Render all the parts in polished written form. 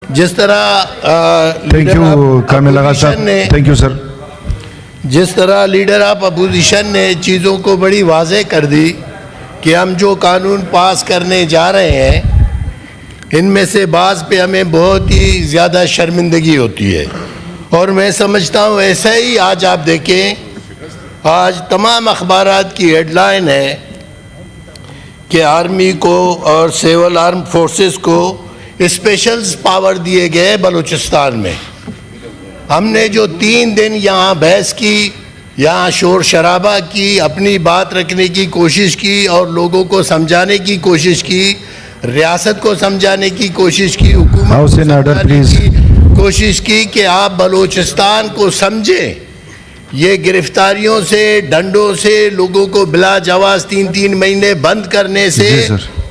جس طرح thank you کامل آغا صاحب، تھینک یو سر. جس طرح لیڈر آف اپوزیشن نے چیزوں کو بڑی واضح کر دی کہ ہم جو قانون پاس کرنے جا رہے ہیں ان میں سے بعض پہ ہمیں بہت ہی زیادہ شرمندگی ہوتی ہے، اور میں سمجھتا ہوں ایسا ہی آج آپ دیکھیں، آج تمام اخبارات کی ہیڈ لائن ہے کہ آرمی کو اور سیول آرم فورسز کو اسپیشل پاور دیے گئے بلوچستان میں. ہم نے جو 3 دن یہاں بحث کی، یہاں شور شرابہ کی، اپنی بات رکھنے کی کوشش کی اور لوگوں کو سمجھانے کی کوشش کی، ریاست کو سمجھانے کی کوشش کی، حکومت کو سمجھانے کی کوشش کی کہ آپ بلوچستان کو سمجھیں. یہ گرفتاریوں سے، ڈنڈوں سے، لوگوں کو بلا جواز 3 مہینے بند کرنے سے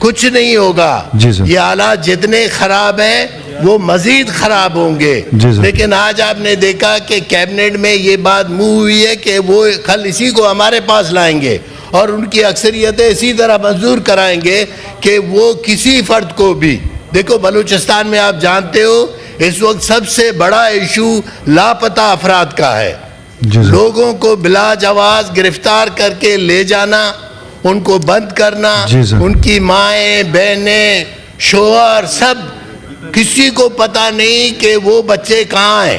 کچھ نہیں ہوگا. یہ حالات جتنے خراب ہیں وہ مزید خراب ہوں گے. لیکن آج آپ نے دیکھا کہ کیبنٹ میں یہ بات موو ہوئی ہے کہ وہ کل اسی کو ہمارے پاس لائیں گے اور ان کی اکثریتیں اسی طرح منظور کرائیں گے کہ وہ کسی فرد کو بھی. دیکھو بلوچستان میں آپ جانتے ہو اس وقت سب سے بڑا ایشو لاپتہ افراد کا ہے. لوگوں کو بلا جواز گرفتار کر کے لے جانا، ان کو بند کرنا، ان کی مائیں، بہنیں، شوہر، سب کسی کو پتہ نہیں کہ وہ بچے کہاں ہیں.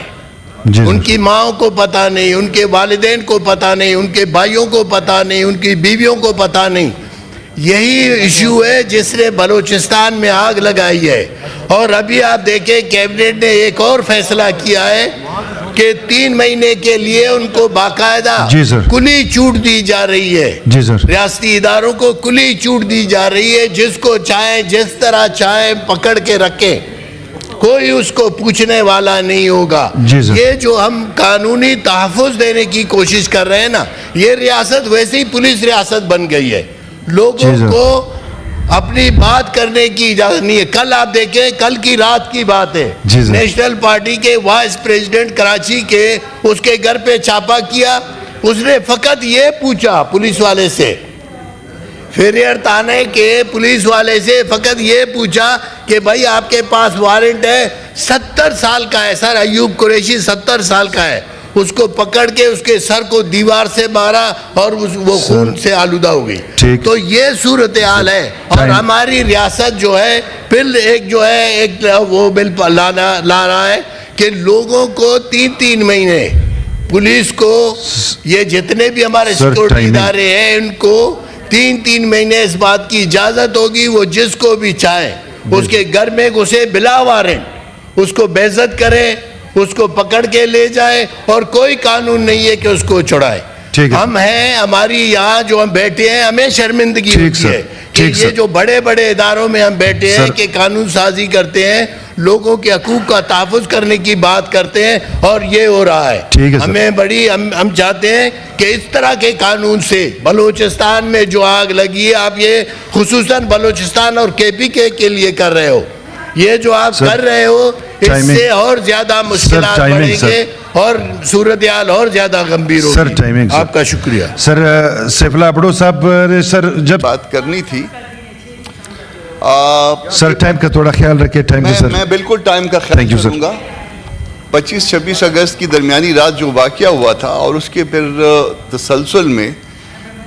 ان کی ماں کو پتہ نہیں، ان کے والدین کو پتہ نہیں، ان کے بھائیوں کو پتہ نہیں، ان کی بیویوں کو پتہ نہیں. یہی ایشو ہے جس نے بلوچستان میں آگ لگائی ہے. اور ابھی آپ دیکھیں کیبنٹ نے ایک اور فیصلہ کیا ہے کہ 3 مہینے کے لیے ان کو باقاعدہ کلی چھوٹ دی جا رہی ہے. ریاستی اداروں کو کلی چھوٹ دی جا رہی ہے، جس کو چاہیں جس طرح چاہیں پکڑ کے رکھیں، کوئی اس کو پوچھنے والا نہیں ہوگا. یہ جو ہم قانونی تحفظ دینے کی کوشش کر رہے ہیں نا، یہ ریاست ویسے ہی پولیس ریاست بن گئی ہے. لوگوں کو اپنی بات کرنے کی اجازت نہیں ہے. کل آپ دیکھیں، کل کی رات کی بات ہے، نیشنل پارٹی کے وائس پریزیڈنٹ کراچی کے، اس کے گھر پہ چھاپا کیا. اس نے فقط یہ پوچھا پولیس والے سے، فیریر تانے کے پولیس والے سے فقط یہ پوچھا کہ بھائی آپ کے پاس وارنٹ ہے. 70 سال کا ہے سر، ایوب قریشی 70 سال کا ہے. اس کو پکڑ کے اس کے سر کو دیوار سے مارا اور وہ خون سے آلودہ ہو گئی. تو یہ صورتحال ہے. اور ہماری ریاست جو ہے پھر ایک جو ہے ایک وہ بل لا رہا ہے کہ لوگوں کو 3 مہینے، پولیس کو، یہ جتنے بھی ہمارے سیکورٹی ادارے ہیں ان کو 3 مہینے اس بات کی اجازت ہوگی وہ جس کو بھی چاہے اس کے گھر میں گھسے بلا وارنٹ، اس کو بے عزت کرے، اس کو پکڑ کے لے جائے، اور کوئی قانون نہیں ہے کہ اس کو چھڑائے. ہم ہیں، ہماری یہاں جو ہم بیٹھے ہیں ہمیں شرمندگی ہوتی ہے کہ یہ جو بڑے بڑے اداروں میں ہم بیٹھے ہیں کہ قانون سازی کرتے ہیں، لوگوں کے حقوق کا تحفظ کرنے کی بات کرتے ہیں، اور یہ ہو رہا ہے. ہمیں ہم چاہتے ہیں کہ اس طرح کے قانون سے بلوچستان میں جو آگ لگی ہے، آپ یہ خصوصاً بلوچستان اور KPK کے لیے کر رہے ہو، یہ جو آپ کر رہے ہو اس سے اور زیادہ مشکلات بڑھیں گے اور صورتحال اور زیادہ گمبھیر ہوگی. آپ کا شکریہ. سر سیف اللہ اپڑو صاحب، سر جب بات کرنی تھی سر ٹائم کا تھوڑا خیال رکھیں. ٹائم کا سر میں بالکل ٹائم کا خیال رکھوں گا. 25-26 اگست کی درمیانی رات جو واقعہ ہوا تھا اور اس کے پھر تسلسل میں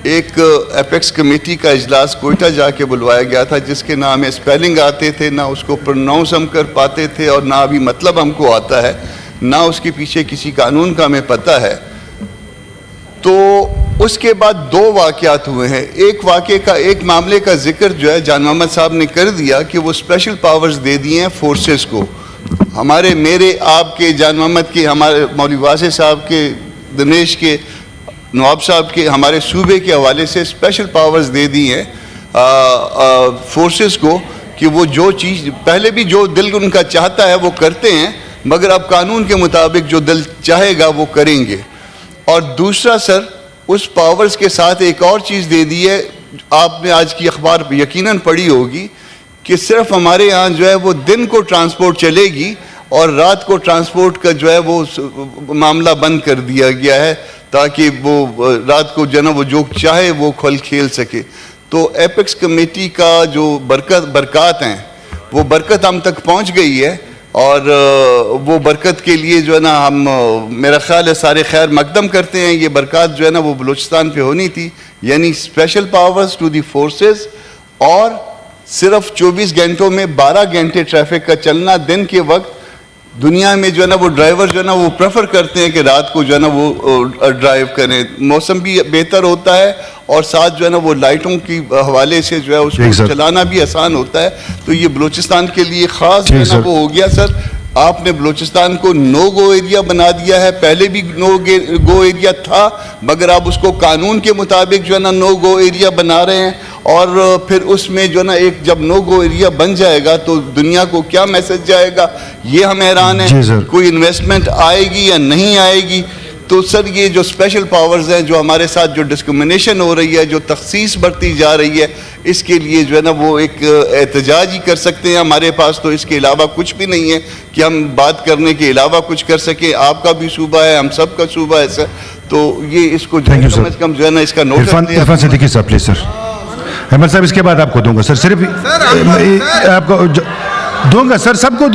ایک ایپیکس کمیٹی کا اجلاس کوئٹہ جا کے بلوایا گیا تھا، جس کے نہ ہمیں اسپیلنگ آتے تھے، نہ اس کو پروناؤنس ہم کر پاتے تھے، اور نہ ابھی مطلب ہم کو آتا ہے، نہ اس کے پیچھے کسی قانون کا ہمیں پتہ ہے. تو اس کے بعد 2 واقعات ہوئے ہیں. ایک معاملے کا ذکر جو ہے جان محمد صاحب نے کر دیا کہ وہ اسپیشل پاورز دے دیے ہیں فورسز کو. میرے آپ کے، جان محمد کے، ہمارے مولوی واضح صاحب کے، دنیش کے، نواب صاحب کے، ہمارے صوبے کے حوالے سے اسپیشل پاورز دے دی ہیں فورسز کو کہ وہ جو چیز پہلے بھی جو دل ان کا چاہتا ہے وہ کرتے ہیں، مگر اب قانون کے مطابق جو دل چاہے گا وہ کریں گے. اور دوسرا سر، اس پاورز کے ساتھ ایک اور چیز دے دی ہے، آپ نے آج کی اخبار یقیناً پڑھی ہوگی کہ صرف ہمارے ہاں جو ہے وہ دن کو ٹرانسپورٹ چلے گی اور رات کو ٹرانسپورٹ کا جو ہے وہ معاملہ بند کر دیا گیا ہے، تاکہ وہ رات کو جو وہ جو چاہے وہ کھیل سکے. تو ایپیکس کمیٹی کا جو برکات ہیں وہ برکت ہم تک پہنچ گئی ہے، اور وہ برکت کے لیے جو ہے نا ہم میرا خیال ہے سارے خیر مقدم کرتے ہیں. یہ برکات جو ہے نا وہ بلوچستان پہ ہونی تھی, یعنی special powers to the forces, اور صرف 24 گھنٹوں میں 12 گھنٹے ٹریفک کا چلنا. دن کے وقت دنیا میں جو ہے نا وہ ڈرائیور جو ہے نا وہ پریفر کرتے ہیں کہ رات کو جو ہے نا وہ ڈرائیو کریں, موسم بھی بہتر ہوتا ہے اور ساتھ جو ہے نا وہ لائٹوں کی حوالے سے جو ہے اس کو چلانا بھی آسان ہوتا ہے. تو یہ بلوچستان کے لیے خاص جو ہے نا وہ ہو گیا. سر آپ نے بلوچستان کو نو گو ایریا بنا دیا ہے, پہلے بھی نو گو ایریا تھا مگر آپ اس کو قانون کے مطابق جو ہے نا نو گو ایریا بنا رہے ہیں, اور پھر اس میں جو ہے نا ایک جب نو گو ایریا بن جائے گا تو دنیا کو کیا میسج جائے گا یہ ہم حیران ہیں. کوئی انویسٹمنٹ آئے گی یا نہیں آئے گی. تو سر یہ جو اسپیشل پاورز ہیں جو ہمارے ساتھ جو ڈسکرمنیشن ہو رہی ہے, جو تخصیص بڑھتی جا رہی ہے, اس کے لیے جو ہے نا وہ ایک احتجاج ہی کر سکتے ہیں. ہمارے پاس تو اس کے علاوہ کچھ بھی نہیں ہے کہ ہم بات کرنے کے علاوہ کچھ کر سکیں. آپ کا بھی صوبہ ہے, ہم سب کا صوبہ ہے سر. تو یہ اس کو کم از کم جو ہے نا اس کا نوٹس دیں. عرفان صدیقی صاحب پلیز. سر احمد صاحب اس کے بعد آپ کو دوں گا. سر صرف آپ کو دوں گا سر, سب کو